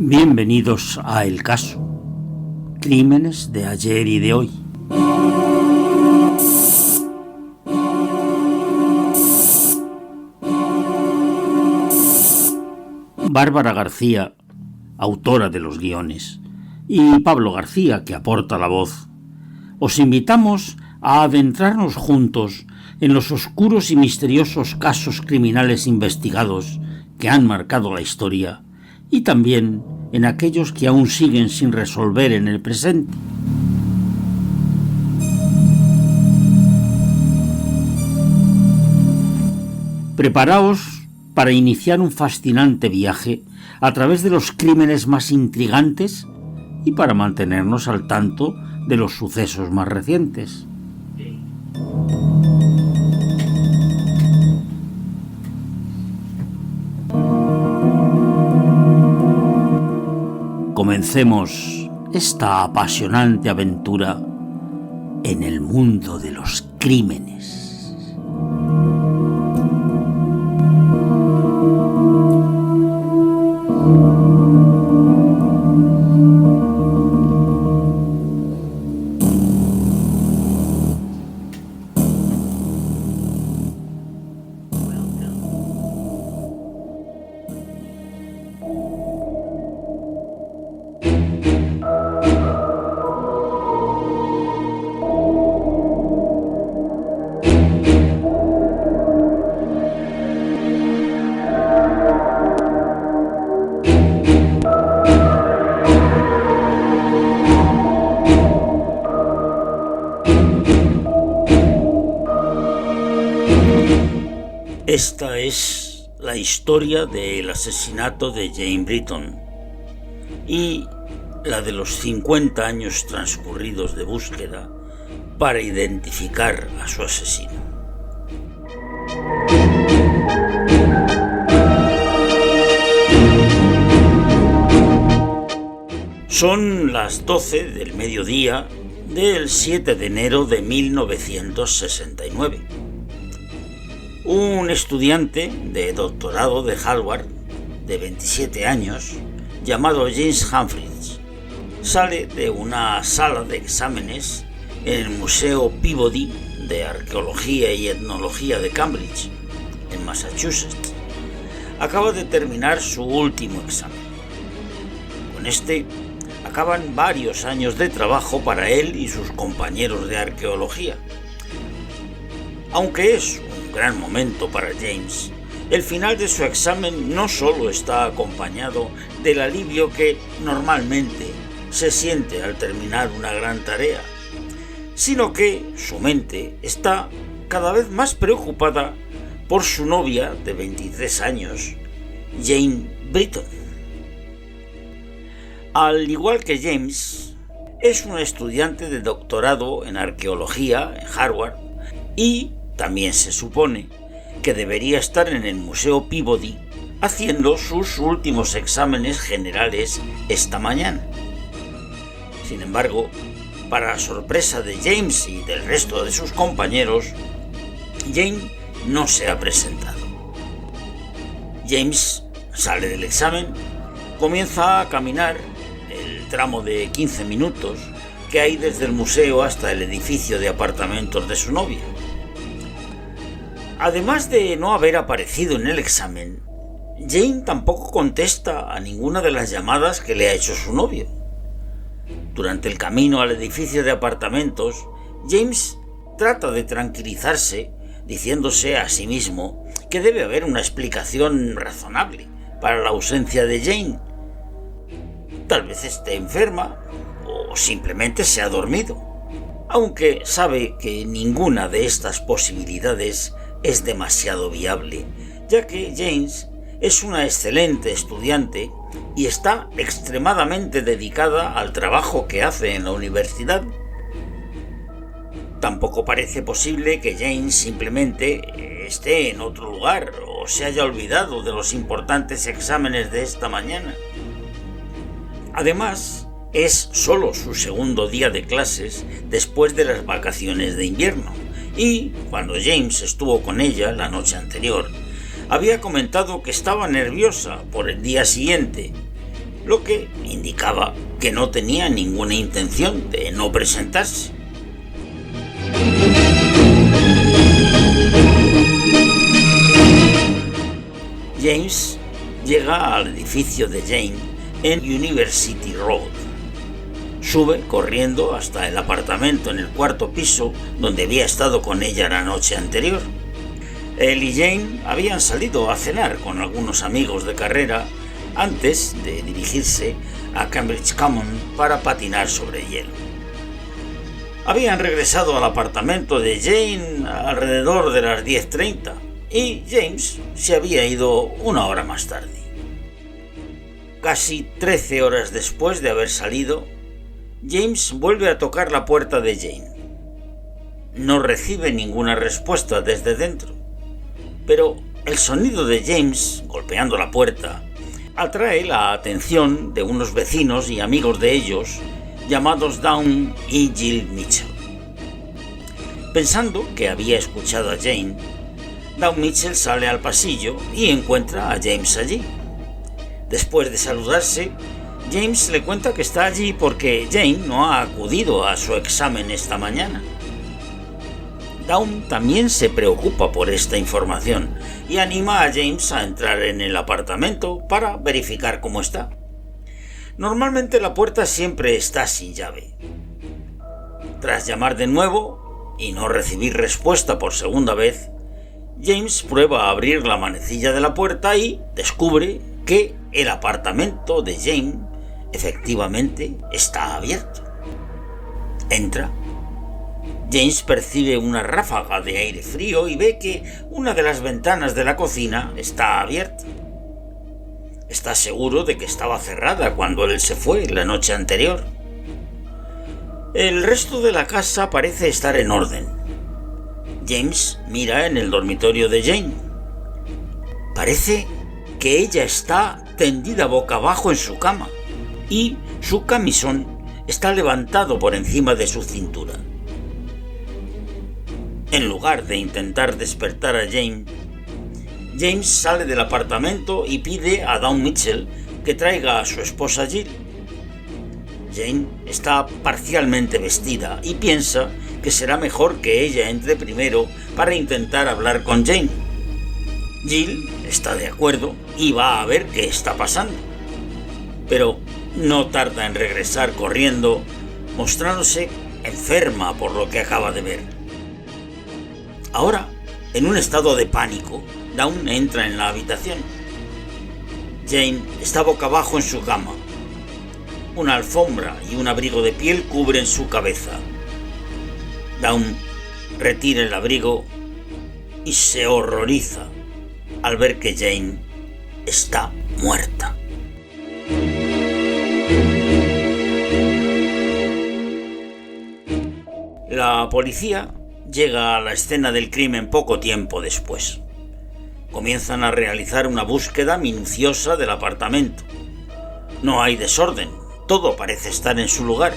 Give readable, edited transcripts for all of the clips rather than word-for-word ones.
Bienvenidos a El Caso. Crímenes de ayer y de hoy. Bárbara García, autora de los guiones, y Pablo García, que aporta la voz. Os invitamos a adentrarnos juntos en los oscuros y misteriosos casos criminales investigados que han marcado la historia, y también en aquellos que aún siguen sin resolver en el presente. Preparaos para iniciar un fascinante viaje a través de los crímenes más intrigantes y para mantenernos al tanto de los sucesos más recientes. Comencemos esta apasionante aventura en el mundo de los crímenes. Esta es la historia del asesinato de Jane Britton y la de los 50 años transcurridos de búsqueda para identificar a su asesino. Son las 12 del mediodía del 7 de enero de 1969. Un estudiante de doctorado de Harvard, de 27 años, llamado James Humphreys, sale de una sala de exámenes en el Museo Peabody de Arqueología y Etnología de Cambridge, en Massachusetts. Acaba de terminar su último examen. Con este acaban varios años de trabajo para él y sus compañeros de arqueología. Aunque es un gran momento para James, el final de su examen no solo está acompañado del alivio que normalmente se siente al terminar una gran tarea, sino que su mente está cada vez más preocupada por su novia de 23 años, Jane Britton. Al igual que James, es una estudiante de doctorado en arqueología en Harvard y también se supone que debería estar en el Museo Peabody haciendo sus últimos exámenes generales esta mañana. Sin embargo, para sorpresa de James y del resto de sus compañeros, Jane no se ha presentado. James sale del examen, comienza a caminar el tramo de 15 minutos que hay desde el museo hasta el edificio de apartamentos de su novia. Además de no haber aparecido en el examen, Jane tampoco contesta a ninguna de las llamadas que le ha hecho su novio. Durante el camino al edificio de apartamentos, James trata de tranquilizarse, diciéndose a sí mismo que debe haber una explicación razonable para la ausencia de Jane. Tal vez esté enferma o simplemente se ha dormido, aunque sabe que ninguna de estas posibilidades es demasiado viable, ya que James es una excelente estudiante y está extremadamente dedicada al trabajo que hace en la universidad. Tampoco parece posible que Jane simplemente esté en otro lugar o se haya olvidado de los importantes exámenes de esta mañana. Además, es solo su segundo día de clases después de las vacaciones de invierno. Y, cuando James estuvo con ella la noche anterior, había comentado que estaba nerviosa por el día siguiente lo que indicaba que no tenía ninguna intención de no presentarse. James llega al edificio de Jane en University Road. Sube corriendo hasta el apartamento en el cuarto piso donde había estado con ella la noche anterior. Él y Jane habían salido a cenar con algunos amigos de carrera antes de dirigirse a Cambridge Common para patinar sobre hielo. Habían regresado al apartamento de Jane alrededor de las 10:30 y James se había ido una hora más tarde. Casi 13 horas después de haber salido, James vuelve a tocar la puerta de Jane. No recibe ninguna respuesta desde dentro, pero el sonido de James golpeando la puerta atrae la atención de unos vecinos y amigos de ellos llamados Dawn y Jill Mitchell. Pensando que había escuchado a Jane, Dawn Mitchell sale al pasillo y encuentra a James allí. Después de saludarse, James le cuenta que está allí porque Jane no ha acudido a su examen esta mañana. Dawn también se preocupa por esta información y anima a James a entrar en el apartamento para verificar cómo está. Normalmente la puerta siempre está sin llave. Tras llamar de nuevo y no recibir respuesta por segunda vez, James prueba a abrir la manecilla de la puerta y descubre que el apartamento de Jane efectivamente está abierto. Entra. James percibe una ráfaga de aire frío y ve que una de las ventanas de la cocina está abierta. Está seguro de que estaba cerrada cuando él se fue la noche anterior. El resto de la casa parece estar en orden. James mira en el dormitorio de Jane. Parece que ella está tendida boca abajo en su cama y su camisón está levantado por encima de su cintura. En lugar de intentar despertar a Jane, James sale del apartamento y pide a Dawn Mitchell que traiga a su esposa Jill. Jane está parcialmente vestida y piensa que será mejor que ella entre primero para intentar hablar con Jane. Jill está de acuerdo y va a ver qué está pasando, pero no tarda en regresar corriendo, mostrándose enferma por lo que acaba de ver. Ahora, en un estado de pánico, Dawn entra en la habitación. Jane está boca abajo en su cama. Una alfombra y un abrigo de piel cubren su cabeza. Dawn retira el abrigo y se horroriza al ver que Jane está muerta. La policía llega a la escena del crimen poco tiempo después. Comienzan a realizar una búsqueda minuciosa del apartamento. No hay desorden, todo parece estar en su lugar.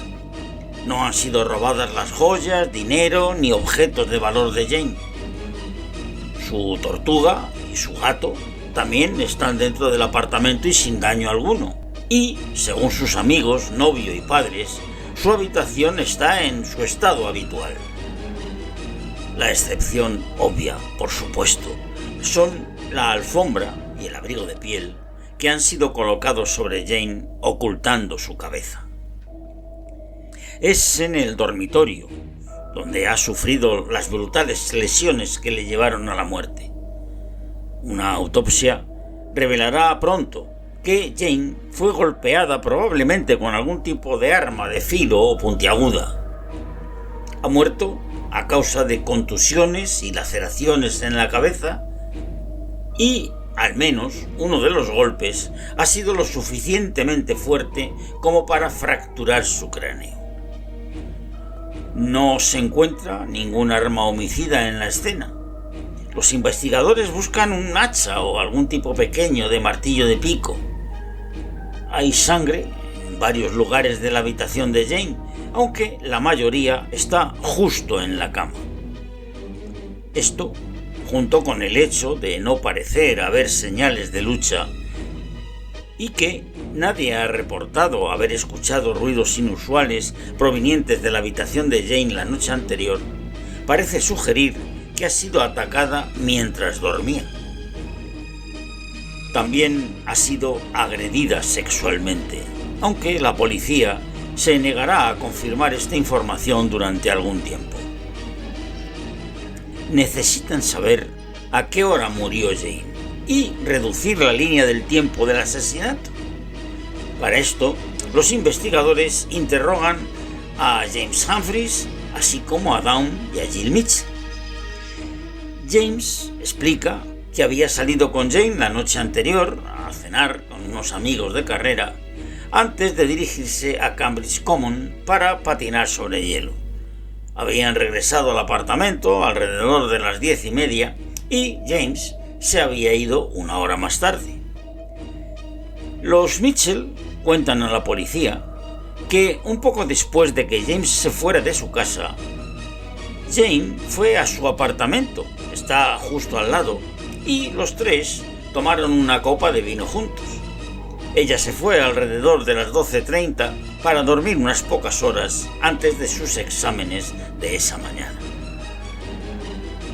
No han sido robadas las joyas, dinero ni objetos de valor de Jane. Su tortuga y su gato también están dentro del apartamento y sin daño alguno. Y, según sus amigos, novio y padres, su habitación está en su estado habitual. La excepción obvia, por supuesto, son la alfombra y el abrigo de piel que han sido colocados sobre Jane ocultando su cabeza. Es en el dormitorio donde ha sufrido las brutales lesiones que le llevaron a la muerte. Una autopsia revelará pronto que Jane fue golpeada probablemente con algún tipo de arma de filo o puntiaguda. Ha muerto a causa de contusiones y laceraciones en la cabeza y al menos uno de los golpes ha sido lo suficientemente fuerte como para fracturar su cráneo. No se encuentra ningún arma homicida en la escena. Los investigadores buscan un hacha o algún tipo pequeño de martillo de pico. Hay sangre en varios lugares de la habitación de Jane, aunque la mayoría está justo en la cama. Esto, junto con el hecho de no parecer haber señales de lucha y que Nadie ha reportado haber escuchado ruidos inusuales provenientes de la habitación de Jane la noche anterior. Parece sugerir que ha sido atacada mientras dormía. También ha sido agredida sexualmente, aunque la policía se negará a confirmar esta información durante algún tiempo. Necesitan saber a qué hora murió Jane y reducir la línea del tiempo del asesinato. Para esto, los investigadores interrogan a James Humphreys, así como a Dawn y a Jill Mitchell. James explica que había salido con Jane la noche anterior a cenar con unos amigos de carrera antes de dirigirse a Cambridge Common para patinar sobre hielo. Habían regresado al apartamento alrededor de las 10:30 y James se había ido una hora más tarde. Los Mitchell cuentan a la policía que un poco después de que James se fuera de su casa, Jane fue a su apartamento, está justo al lado, y los tres tomaron una copa de vino juntos. Ella se fue alrededor de las 12:30 para dormir unas pocas horas antes de sus exámenes de esa mañana.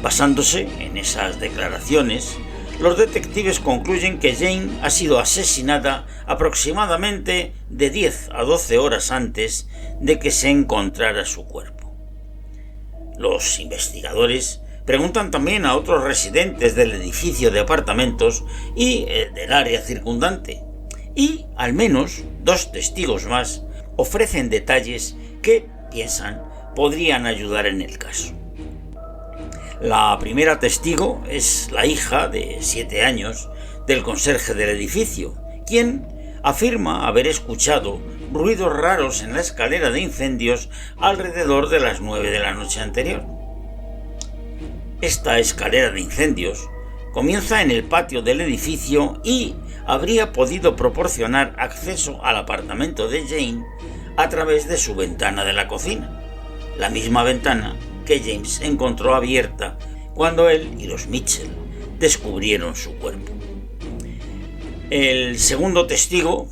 Basándose en esas declaraciones, los detectives concluyen que Jane ha sido asesinada aproximadamente de 10 a 12 horas antes de que se encontrara su cuerpo. Los investigadores preguntan también a otros residentes del edificio de apartamentos y del área circundante, y al menos 2 testigos más ofrecen detalles que, piensan, podrían ayudar en el caso. La primera testigo es la hija de 7 años del conserje del edificio, quien afirma haber escuchado ruidos raros en la escalera de incendios alrededor de las 9 de la noche anterior. Esta escalera de incendios comienza en el patio del edificio y habría podido proporcionar acceso al apartamento de Jane a través de su ventana de la cocina, la misma ventana que James encontró abierta cuando él y los Mitchell descubrieron su cuerpo. El segundo testigo,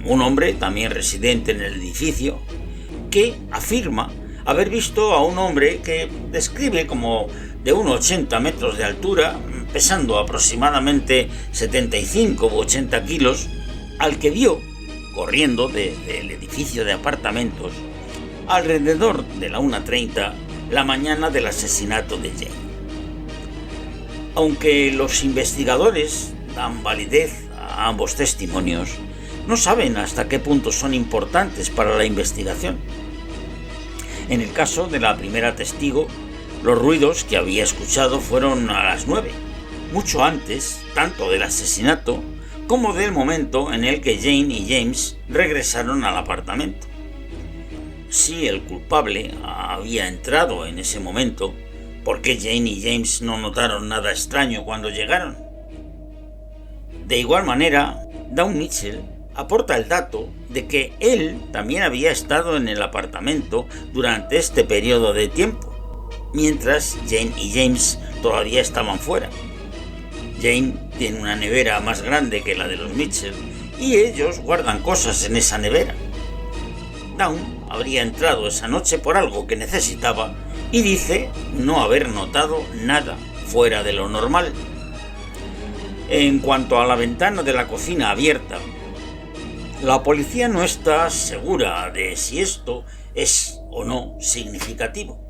un hombre también residente en el edificio, que afirma haber visto a un hombre que describe como de unos 80 metros de altura, pesando aproximadamente 75 u 80 kilos, al que vio corriendo del edificio de apartamentos alrededor de la 1:30 la mañana del asesinato de Jane. Aunque los investigadores dan validez a ambos testimonios, no saben hasta qué punto son importantes para la investigación. En el caso de la primera testigo, los ruidos que había escuchado fueron a las 9, mucho antes tanto del asesinato como del momento en el que Jane y James regresaron al apartamento. Si el culpable había entrado en ese momento, ¿por qué Jane y James no notaron nada extraño cuando llegaron? De igual manera, Dawn Mitchell aporta el dato de que él también había estado en el apartamento durante este periodo de tiempo, mientras Jane y James todavía estaban fuera. Jane tiene una nevera más grande que la de los Mitchell y ellos guardan cosas en esa nevera. Dawn habría entrado esa noche por algo que necesitaba y dice no haber notado nada fuera de lo normal. En cuanto a la ventana de la cocina abierta, la policía no está segura de si esto es o no significativo.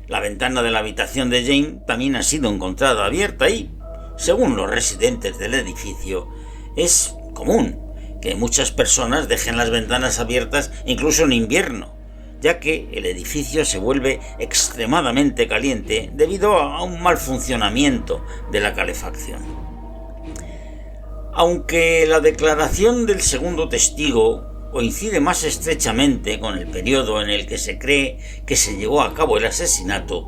La ventana de la habitación de Jane también ha sido encontrada abierta y, según los residentes del edificio, es común que muchas personas dejen las ventanas abiertas incluso en invierno, ya que el edificio se vuelve extremadamente caliente debido a un mal funcionamiento de la calefacción. Aunque la declaración del segundo testigo coincide más estrechamente con el periodo en el que se cree que se llevó a cabo el asesinato,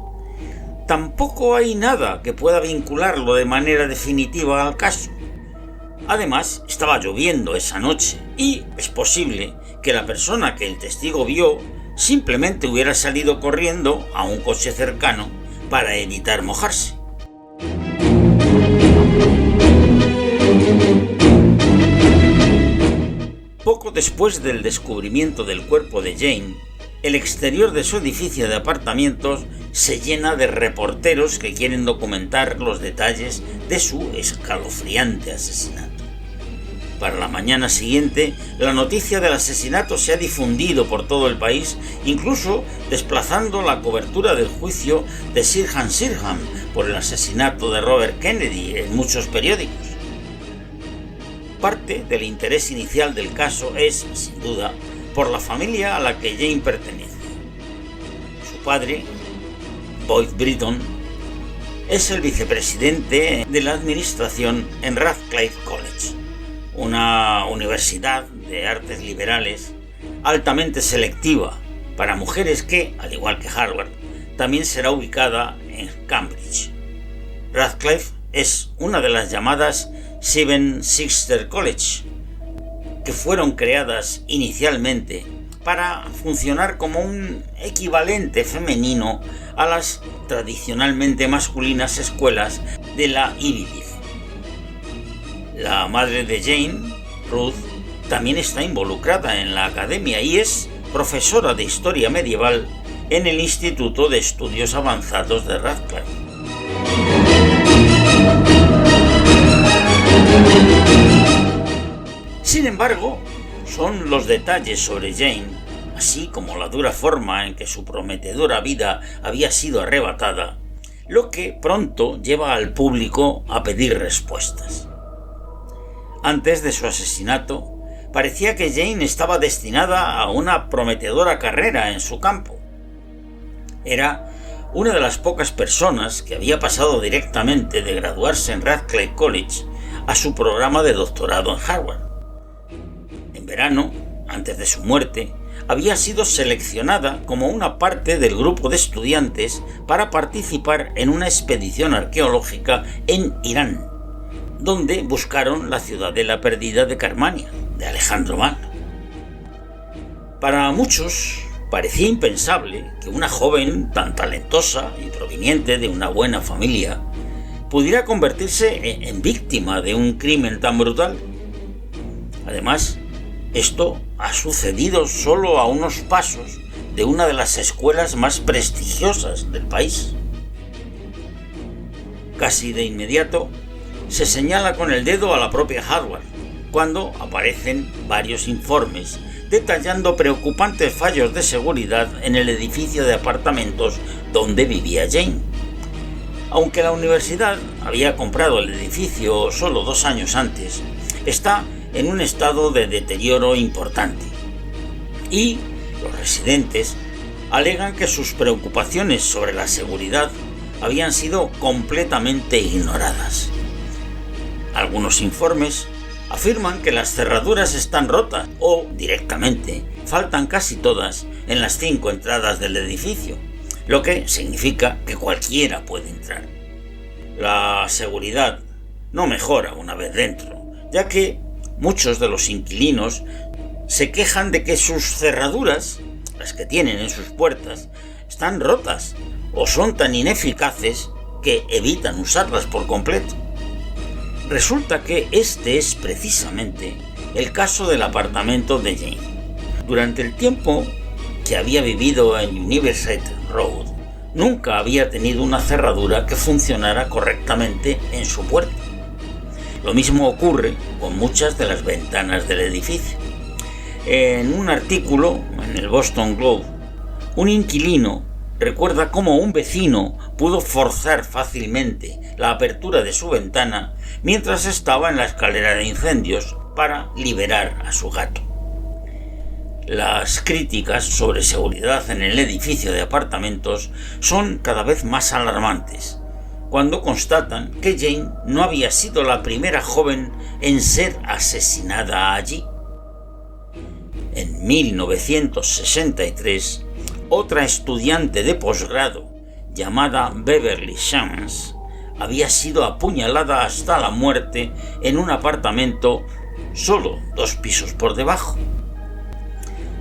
tampoco hay nada que pueda vincularlo de manera definitiva al caso. Además, estaba lloviendo esa noche y es posible que la persona que el testigo vio simplemente hubiera salido corriendo a un coche cercano para evitar mojarse. Poco después del descubrimiento del cuerpo de Jane, el exterior de su edificio de apartamentos se llena de reporteros que quieren documentar los detalles de su escalofriante asesinato. Para la mañana siguiente, la noticia del asesinato se ha difundido por todo el país, incluso desplazando la cobertura del juicio de Sirhan Sirhan por el asesinato de Robert Kennedy en muchos periódicos. Parte del interés inicial del caso es, sin duda, por la familia a la que Jane pertenece. Su padre, Boyd Britton, es el vicepresidente de la administración en Radcliffe College, una universidad de artes liberales altamente selectiva para mujeres que, al igual que Harvard, también será ubicada en Cambridge. Radcliffe es una de las llamadas Seven Sister College, que fueron creadas inicialmente para funcionar como un equivalente femenino a las tradicionalmente masculinas escuelas de la Ivy League. La madre de Jane, Ruth, también está involucrada en la academia y es profesora de historia medieval en el Instituto de Estudios Avanzados de Radcliffe. Sin embargo, son los detalles sobre Jane, así como la dura forma en que su prometedora vida había sido arrebatada, lo que pronto lleva al público a pedir respuestas. Antes de su asesinato, parecía que Jane estaba destinada a una prometedora carrera en su campo. Era una de las pocas personas que había pasado directamente de graduarse en Radcliffe College a su programa de doctorado en Harvard. En verano, antes de su muerte, había sido seleccionada como una parte del grupo de estudiantes para participar en una expedición arqueológica en Irán, donde buscaron la ciudadela perdida de Carmania, de Alejandro Magno. Para muchos parecía impensable que una joven tan talentosa y proveniente de una buena familia pudiera convertirse en víctima de un crimen tan brutal. Además, esto ha sucedido solo a unos pasos de una de las escuelas más prestigiosas del país. Casi de inmediato se señala con el dedo a la propia Harvard, cuando aparecen varios informes detallando preocupantes fallos de seguridad en el edificio de apartamentos donde vivía Jane. Aunque la universidad había comprado el edificio solo 2 años antes, está en un estado de deterioro importante, y los residentes alegan que sus preocupaciones sobre la seguridad habían sido completamente ignoradas. Algunos informes afirman que las cerraduras están rotas o, directamente, faltan casi todas en las 5 entradas del edificio, lo que significa que cualquiera puede entrar. La seguridad no mejora una vez dentro, ya que muchos de los inquilinos se quejan de que sus cerraduras, las que tienen en sus puertas, están rotas o son tan ineficaces que evitan usarlas por completo. Resulta que este es precisamente el caso del apartamento de Jane. Durante el tiempo que había vivido en University Road, nunca había tenido una cerradura que funcionara correctamente en su puerta. Lo mismo ocurre con muchas de las ventanas del edificio. En un artículo en el Boston Globe, un inquilino recuerda cómo un vecino pudo forzar fácilmente la apertura de su ventana mientras estaba en la escalera de incendios para liberar a su gato. Las críticas sobre seguridad en el edificio de apartamentos son cada vez más alarmantes, cuando constatan que Jane no había sido la primera joven en ser asesinada allí. En 1963, otra estudiante de posgrado llamada Beverly Shams había sido apuñalada hasta la muerte en un apartamento solo 2 pisos por debajo.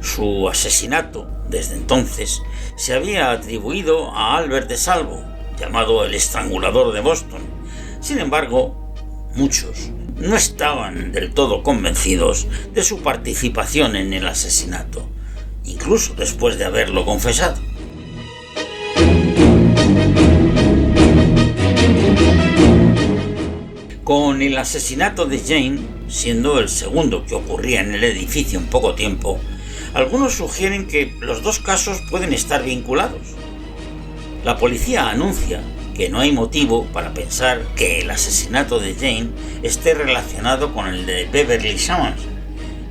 Su asesinato, desde entonces, se había atribuido a Albert de Salvo, llamado el estrangulador de Boston. Sin embargo, muchos no estaban del todo convencidos de su participación en el asesinato, incluso después de haberlo confesado. Con el asesinato de Jane, siendo el segundo que ocurría en el edificio en poco tiempo, algunos sugieren que los dos casos pueden estar vinculados. La policía anuncia que no hay motivo para pensar que el asesinato de Jane esté relacionado con el de Beverly Summers.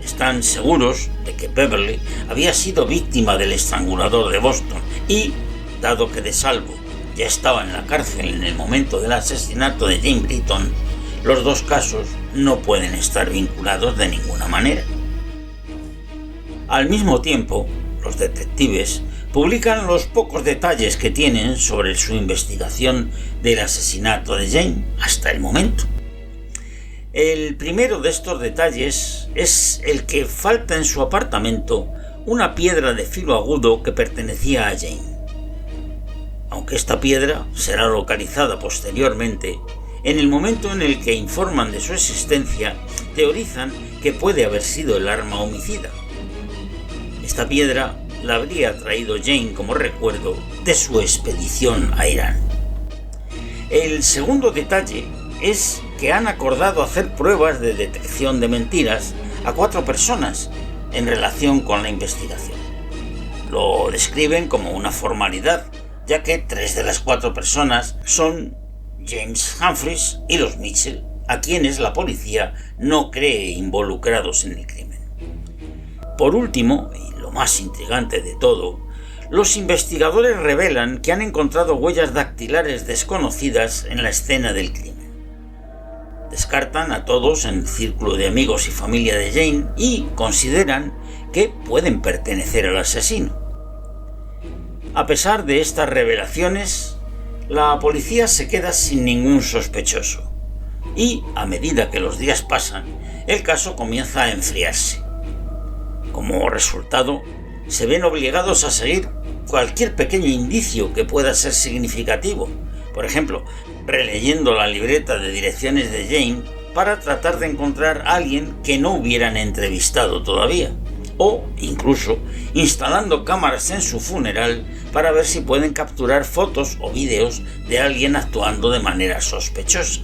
Están seguros de que Beverly había sido víctima del estrangulador de Boston y, dado que de salvo ya estaba en la cárcel en el momento del asesinato de Jane Britton, los dos casos no pueden estar vinculados de ninguna manera. Al mismo tiempo, los detectives publican los pocos detalles que tienen sobre su investigación del asesinato de Jane hasta el momento. El primero de estos detalles es el que falta en su apartamento una piedra de filo agudo que pertenecía a Jane. Aunque esta piedra será localizada posteriormente, en el momento en el que informan de su existencia, teorizan que puede haber sido el arma homicida. Esta piedra la habría traído Jane como recuerdo de su expedición a Irán. El segundo detalle es que han acordado hacer pruebas de detección de mentiras a 4 personas en relación con la investigación. Lo describen como una formalidad, ya que 3 de las 4 personas son James Humphreys y los Mitchell, a quienes la policía no cree involucrados en el crimen. Por último, y lo más intrigante de todo, los investigadores revelan que han encontrado huellas dactilares desconocidas en la escena del crimen. Descartan a todos en el círculo de amigos y familia de Jane y consideran que pueden pertenecer al asesino. A pesar de estas revelaciones, la policía se queda sin ningún sospechoso y, a medida que los días pasan, el caso comienza a enfriarse. Como resultado, se ven obligados a seguir cualquier pequeño indicio que pueda ser significativo, por ejemplo, releyendo la libreta de direcciones de Jane para tratar de encontrar a alguien que no hubieran entrevistado todavía, o incluso instalando cámaras en su funeral para ver si pueden capturar fotos o vídeos de alguien actuando de manera sospechosa.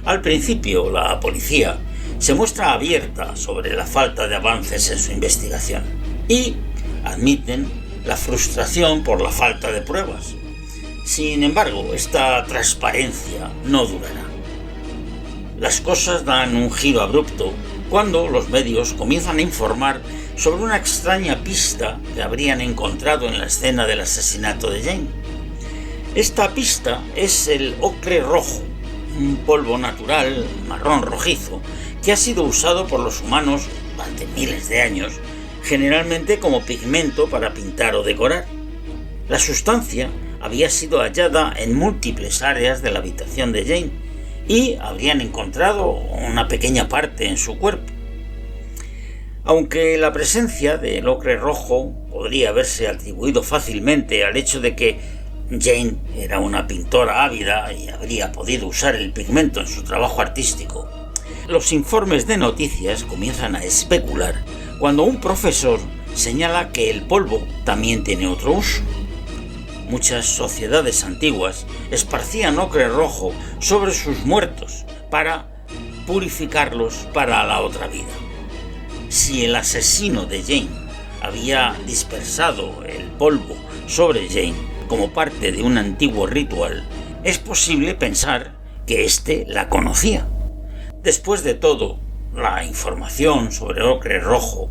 Al principio, la policía se muestra abierta sobre la falta de avances en su investigación y admiten la frustración por la falta de pruebas. Sin embargo, esta transparencia no durará. Las cosas dan un giro abrupto cuando los medios comienzan a informar sobre una extraña pista que habrían encontrado en la escena del asesinato de Jane. Esta pista es el ocre rojo, un polvo natural marrón rojizo que ha sido usado por los humanos durante miles de años, generalmente como pigmento para pintar o decorar. La sustancia había sido hallada en múltiples áreas de la habitación de Jane y habrían encontrado una pequeña parte en su cuerpo. Aunque la presencia del ocre rojo podría haberse atribuido fácilmente al hecho de que Jane era una pintora ávida y habría podido usar el pigmento en su trabajo artístico, los informes de noticias comienzan a especular cuando un profesor señala que el polvo también tiene otro uso. Muchas sociedades antiguas esparcían ocre rojo sobre sus muertos para purificarlos para la otra vida. Si el asesino de Jane había dispersado el polvo sobre Jane como parte de un antiguo ritual, es posible pensar que éste la conocía. Después de todo, la información sobre ocre rojo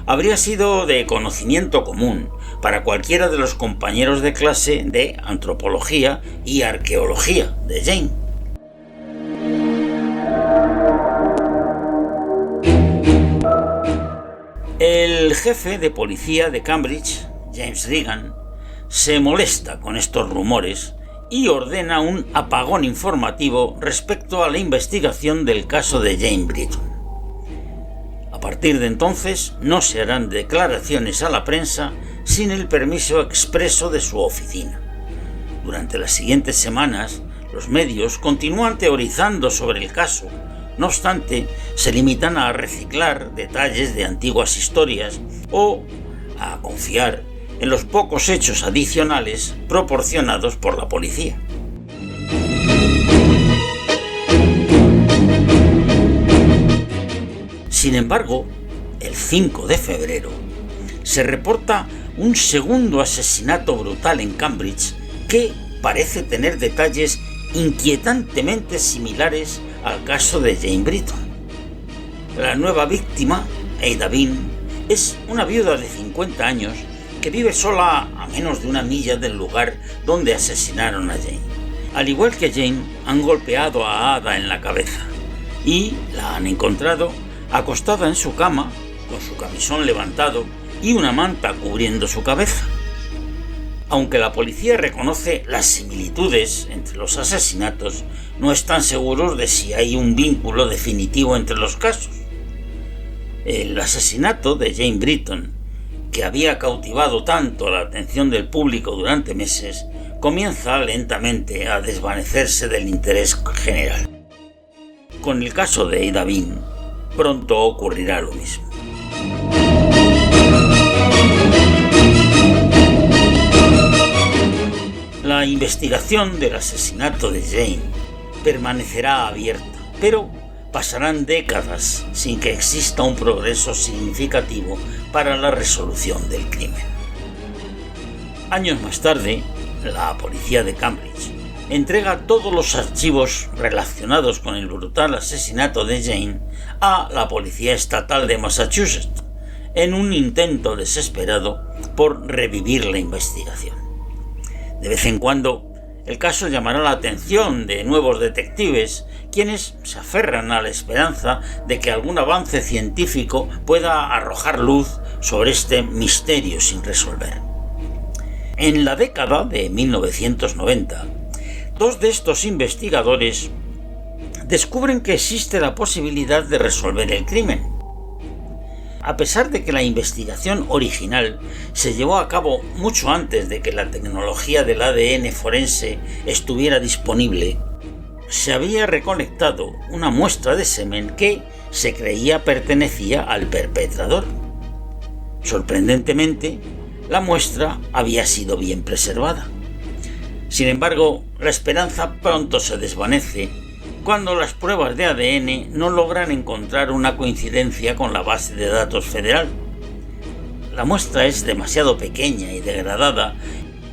habría sido de conocimiento común para cualquiera de los compañeros de clase de antropología y arqueología de Jane. El jefe de policía de Cambridge, James Regan, se molesta con estos rumores y ordena un apagón informativo respecto a la investigación del caso de Jane Britton. A partir de entonces no se harán declaraciones a la prensa sin el permiso expreso de su oficina. Durante las siguientes semanas, los medios continúan teorizando sobre el caso, No obstante, se limitan a reciclar detalles de antiguas historias o a confiar en los pocos hechos adicionales proporcionados por la policía. Sin embargo, el 5 de febrero se reporta un segundo asesinato brutal en Cambridge que parece tener detalles inquietantemente similares al caso de Jane Britton. La nueva víctima, Ada Bean, es una viuda de 50 años que vive sola a menos de una milla del lugar donde asesinaron a Jane. Al igual que Jane, han golpeado a Ada en la cabeza y la han encontrado acostada en su cama, con su camisón levantado y una manta cubriendo su cabeza. Aunque la policía reconoce las similitudes entre los asesinatos, no están seguros de si hay un vínculo definitivo entre los casos. El asesinato de Jane Britton, que había cautivado tanto la atención del público durante meses, comienza lentamente a desvanecerse del interés general. Con el caso de Ada Bean, pronto ocurrirá lo mismo. La investigación del asesinato de Jane permanecerá abierta, pero pasarán décadas sin que exista un progreso significativo para la resolución del crimen. Años más tarde, la policía de Cambridge entrega todos los archivos relacionados con el brutal asesinato de Jane a la Policía Estatal de Massachusetts, en un intento desesperado por revivir la investigación. De vez en cuando, el caso llamará la atención de nuevos detectives, quienes se aferran a la esperanza de que algún avance científico pueda arrojar luz sobre este misterio sin resolver. En la década de 1990, dos de estos investigadores descubren que existe la posibilidad de resolver el crimen. A pesar de que la investigación original se llevó a cabo mucho antes de que la tecnología del ADN forense estuviera disponible, se había recolectado una muestra de semen que se creía pertenecía al perpetrador. Sorprendentemente, la muestra había sido bien preservada. Sin embargo, la esperanza pronto se desvanece cuando las pruebas de ADN no logran encontrar una coincidencia con la base de datos federal. La muestra es demasiado pequeña y degradada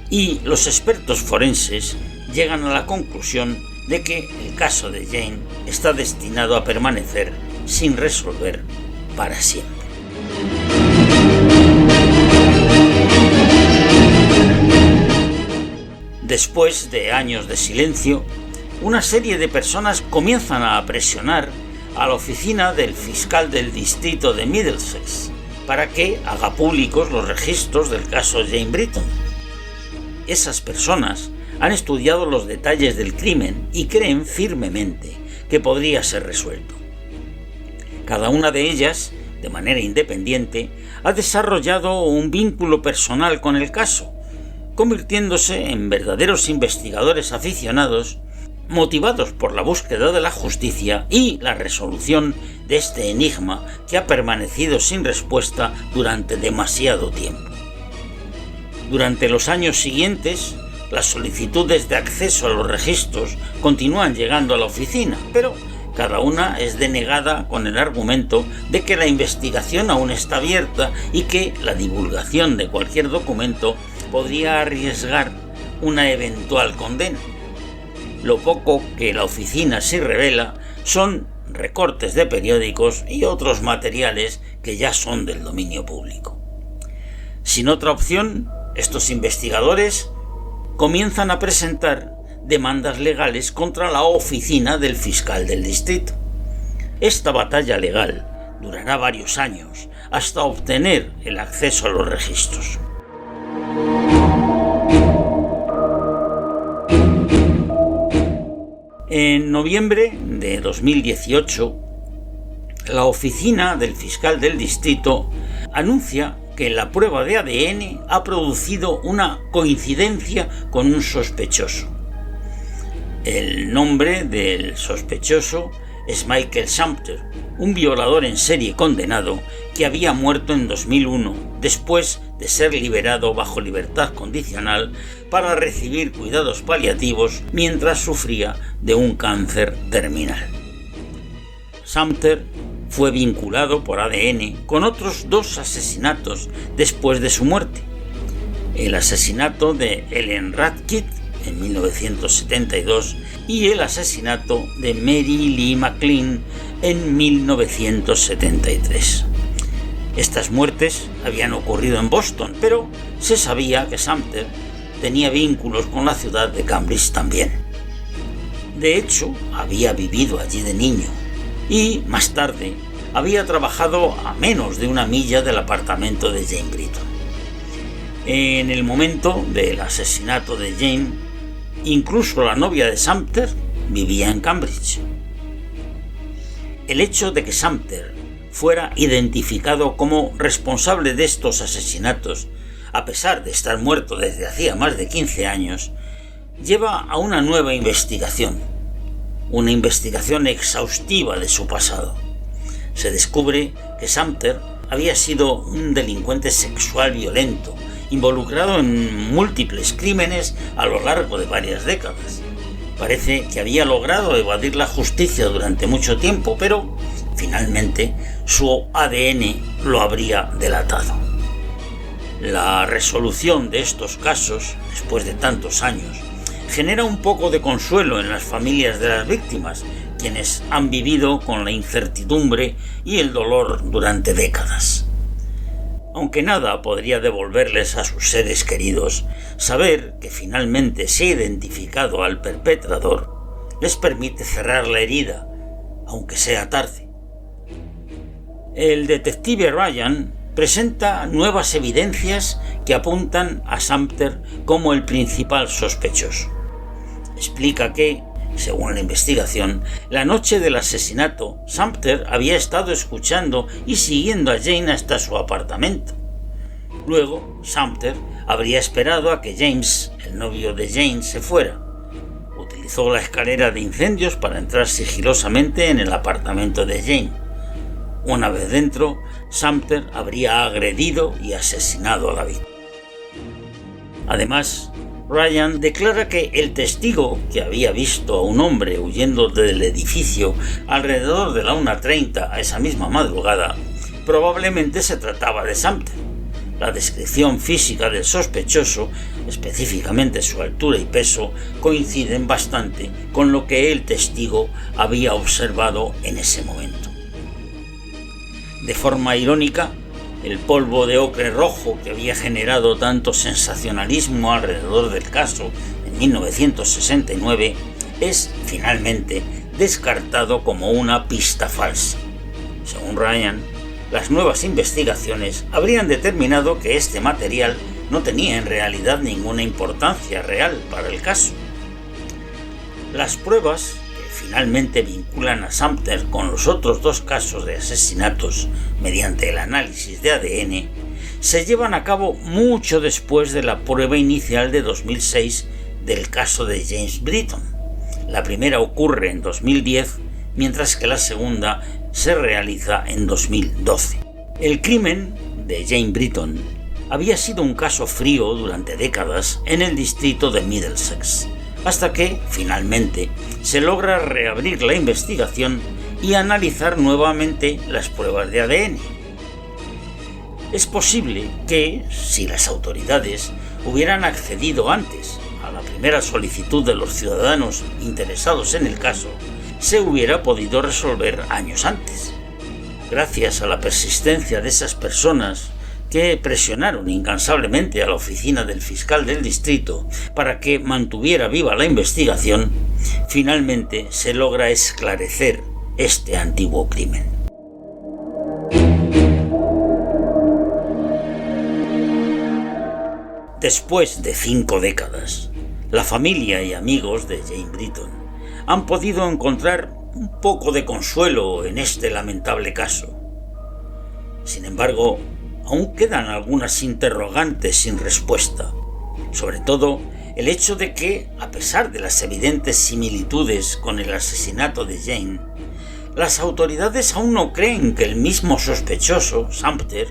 y los expertos forenses llegan a la conclusión de que el caso de Jane está destinado a permanecer sin resolver para siempre. Después de años de silencio, una serie de personas comienzan a presionar a la oficina del fiscal del distrito de Middlesex para que haga públicos los registros del caso Jane Britton. Esas personas han estudiado los detalles del crimen y creen firmemente que podría ser resuelto. Cada una de ellas, de manera independiente, ha desarrollado un vínculo personal con el caso, convirtiéndose en verdaderos investigadores aficionados motivados por la búsqueda de la justicia y la resolución de este enigma que ha permanecido sin respuesta durante demasiado tiempo. Durante los años siguientes, las solicitudes de acceso a los registros continúan llegando a la oficina, pero cada una es denegada con el argumento de que la investigación aún está abierta y que la divulgación de cualquier documento podría arriesgar una eventual condena. Lo poco que la oficina sí revela son recortes de periódicos y otros materiales que ya son del dominio público. Sin otra opción, estos investigadores comienzan a presentar demandas legales contra la oficina del fiscal del distrito. Esta batalla legal durará varios años hasta obtener el acceso a los registros. En noviembre de 2018, la oficina del fiscal del distrito anuncia que la prueba de ADN ha producido una coincidencia con un sospechoso. El nombre del sospechoso es Michael Sumter, un violador en serie condenado que había muerto en 2001 después de ser liberado bajo libertad condicional para recibir cuidados paliativos mientras sufría de un cáncer terminal. Sumter fue vinculado por ADN con otros 2 asesinatos después de su muerte: el asesinato de Ellen Radcliffe en 1972 y el asesinato de Mary Lee McLean en 1973. Estas muertes habían ocurrido en Boston, pero se sabía que Sumter tenía vínculos con la ciudad de Cambridge también. De hecho, había vivido allí de niño y, más tarde, había trabajado a menos de 1 milla del apartamento de Jane Britton. En el momento del asesinato de Jane, incluso la novia de Sumter vivía en Cambridge. El hecho de que Sumter fuera identificado como responsable de estos asesinatos, a pesar de estar muerto desde hacía más de 15 años, lleva a una nueva investigación, una investigación exhaustiva de su pasado. Se descubre que Sumter había sido un delincuente sexual violento, involucrado en múltiples crímenes a lo largo de varias décadas. Parece que había logrado evadir la justicia durante mucho tiempo, pero finalmente su ADN lo habría delatado. La resolución de estos casos, después de tantos años, genera un poco de consuelo en las familias de las víctimas, quienes han vivido con la incertidumbre y el dolor durante décadas. Aunque nada podría devolverles a sus seres queridos, saber que finalmente se ha identificado al perpetrador les permite cerrar la herida, aunque sea tarde. El detective Ryan presenta nuevas evidencias que apuntan a Sumter como el principal sospechoso. Explica que, según la investigación, la noche del asesinato, Sumter había estado escuchando y siguiendo a Jane hasta su apartamento. Luego, Sumter habría esperado a que James, el novio de Jane, se fuera. Utilizó la escalera de incendios para entrar sigilosamente en el apartamento de Jane. Una vez dentro, Sumter habría agredido y asesinado a la víctima. Además, Ryan declara que el testigo que había visto a un hombre huyendo del edificio alrededor de la 1:30 a esa misma madrugada probablemente se trataba de Sumter. La descripción física del sospechoso, específicamente su altura y peso, coinciden bastante con lo que el testigo había observado en ese momento. De forma irónica, el polvo de ocre rojo que había generado tanto sensacionalismo alrededor del caso en 1969 es, finalmente, descartado como una pista falsa. Según Ryan, las nuevas investigaciones habrían determinado que este material no tenía en realidad ninguna importancia real para el caso. Las pruebas que finalmente vinculan a Sumter con los otros 2 casos de asesinatos mediante el análisis de ADN se llevan a cabo mucho después de la prueba inicial de 2006 del caso de James Britton. La primera ocurre en 2010, mientras que la segunda se realiza en 2012. El crimen de Jane Britton había sido un caso frío durante décadas en el distrito de Middlesex, hasta que, finalmente, se logra reabrir la investigación y analizar nuevamente las pruebas de ADN. Es posible que, si las autoridades hubieran accedido antes a la primera solicitud de los ciudadanos interesados en el caso, se hubiera podido resolver años antes. Gracias a la persistencia de esas personas que presionaron incansablemente a la oficina del fiscal del distrito para que mantuviera viva la investigación, finalmente se logra esclarecer este antiguo crimen. Después de 5 décadas, la familia y amigos de Jane Britton han podido encontrar un poco de consuelo en este lamentable caso. Sin embargo, aún quedan algunas interrogantes sin respuesta, sobre todo el hecho de que, a pesar de las evidentes similitudes con el asesinato de Jane, las autoridades aún no creen que el mismo sospechoso, Sumter,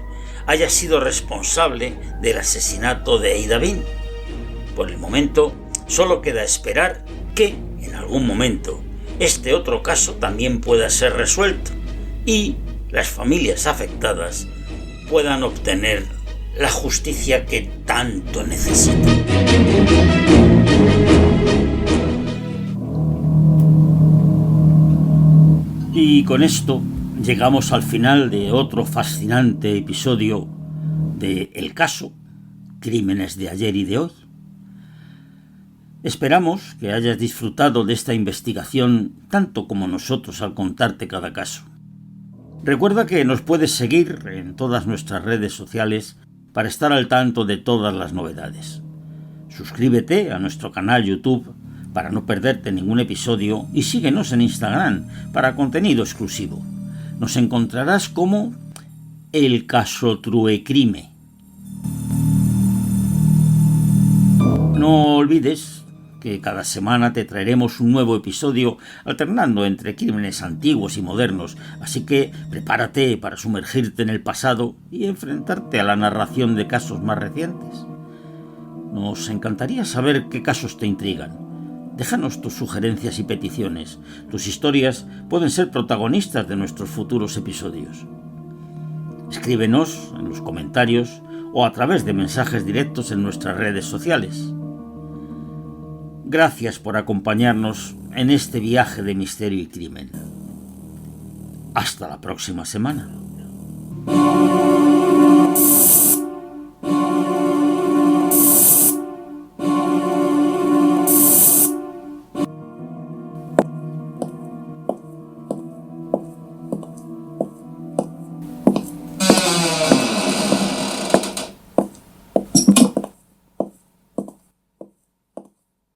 haya sido responsable del asesinato de Ada Bean. Por el momento, solo queda esperar que, en algún momento, este otro caso también pueda ser resuelto y las familias afectadas puedan obtener la justicia que tanto necesitan. Y con esto llegamos al final de otro fascinante episodio de El Caso, Crímenes de ayer y de hoy. Esperamos que hayas disfrutado de esta investigación tanto como nosotros al contarte cada caso. Recuerda que nos puedes seguir en todas nuestras redes sociales para estar al tanto de todas las novedades. Suscríbete a nuestro canal YouTube para no perderte ningún episodio y síguenos en Instagram para contenido exclusivo. Nos encontrarás como El Caso Truecrime. No olvides que cada semana te traeremos un nuevo episodio alternando entre crímenes antiguos y modernos, así que prepárate para sumergirte en el pasado y enfrentarte a la narración de casos más recientes. Nos encantaría saber qué casos te intrigan. Déjanos tus sugerencias y peticiones. Tus historias pueden ser protagonistas de nuestros futuros episodios. Escríbenos en los comentarios o a través de mensajes directos en nuestras redes sociales. Gracias por acompañarnos en este viaje de misterio y crimen. Hasta la próxima semana.